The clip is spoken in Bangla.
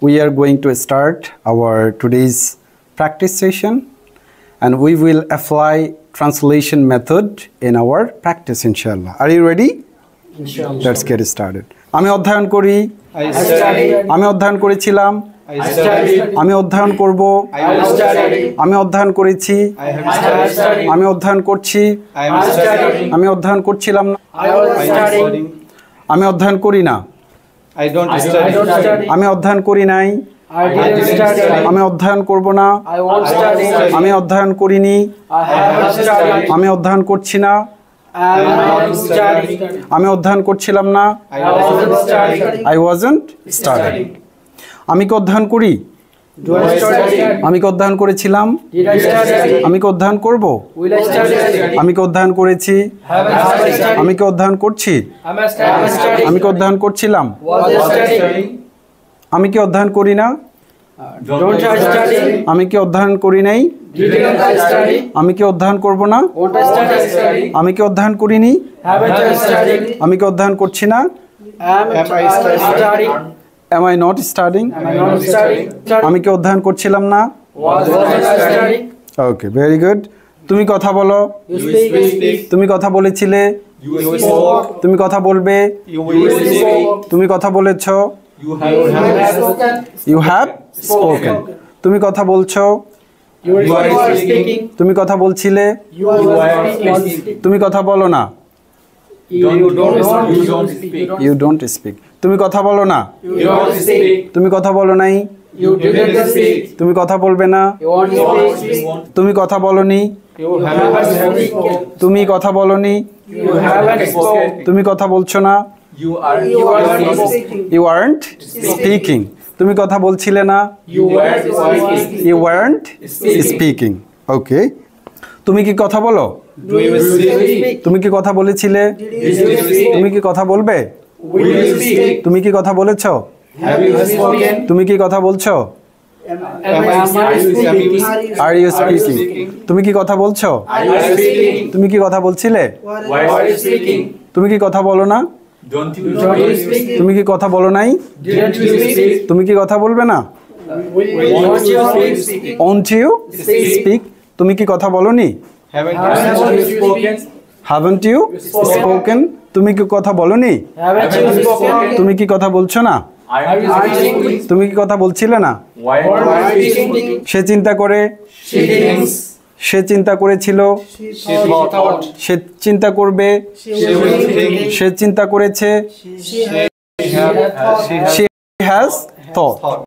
we are going to start our today's practice session, and we will apply translation method in our practice, inshallah. Are you ready? Inshallah. Let's get started. আমি অধ্যয়ন করি, I study. আমি অধ্যয়ন করেছিলাম, I studied. আমি অধ্যয়ন করব, I will study. আমি অধ্যয়ন করেছি, I have studied. আমি অধ্যয়ন করছি, I am studying. আমি অধ্যয়ন করছিলাম না, I was studying. আমি অধ্যয়ন করি না, I don't study. আমি অধ্যয়ন করি নাই, I didn't study. আমি অধ্যয়ন করব না, I won't study. আমি অধ্যয়ন করিনি, I have studied. আমি অধ্যয়ন করছি না, I am not studying. আমি অধ্যয়ন করছিলাম না, I wasn't studying. I wasn't studying. আমি কি অধ্যয়ন করি, Do I study? আমি কি অধ্যয়ন করেছিলাম, Did I study? আমি কি অধ্যয়ন করব, Will I study? আমি কি অধ্যয়ন করেছি, Have I studied? আমি কি অধ্যয়ন করছি, Am I studying? আমি কি অধ্যয়ন করছিলাম, Was I studying? আমি কি অধ্যয়ন করি না, Don't I study? আমি কি অধ্যয়ন করি নাই, Didn't I study? আমি কি অধ্যয়ন করব না, Won't I study? আমি কি অধ্যয়ন করিনি, Haven't I studied? আমি কি অধ্যয়ন করছি না, Am I studying? am I not studying, Am I not studying? আমি কি অধ্যয়ন করছিলাম না। Was I studying? Okay, very good. তুমি কথা বলো, You speak. তুমি কথা বলেছিলে, You spoke. তুমি কথা বলবে, You will speak. তুমি কথা বলেছো, You have spoken. You have spoken. তুমি কথা বলছো, You are speaking. তুমি কথা বলছিলে, You are speaking. তুমি কথা বলো না, You don't speak. You don't speak. তুমি কথা বলো না, You don't speak. তুমি কথা বলো নাই, You didn't speak. তুমি কথা বলবে না, You won't speak. তুমি কথা বলনি, You haven't spoken. তুমি কথা বলনি, You haven't spoken. তুমি কথা বলছো না, You are speaking. You aren't speaking. তুমি কথা বলছিলে না, You were speaking. You weren't speaking. Okay, তুমি কি কথা বলো, Do you speak? তুমি কি কথা বলেছিলে, Did you speak? তুমি কি কথা বলবে, Will you speak? তুমি কি কথা বলেছো, Have you spoken? তুমি কি কথা বলছো, Am I speaking? Are you speaking. তুমি কি কথা বলছো, Are you speaking? তুমি কি কথা বলছিলে, Why are you speaking? তুমি কি কথা বলো না, Don't you Don't you speak? তুমি কি কথা বলো নাই, Didn't you speak? তুমি কি কথা বলবে না, Won't you speak? Won't you speak. তুমি কি কথা বলনি, haven't you spoken? Haven't you spoken. তুমি কি কথা বলনি, Haven't you spoken? তুমি কি কথা বলছো না, Are you speaking? তুমি কি কথা বলছিলে না। Why Are you speaking? সে চিন্তা করে, She thinks. সে চিন্তা করেছিল, she thought? সে চিন্তা করবে, She will think. সে চিন্তা করেছে, She had thought. she has thought.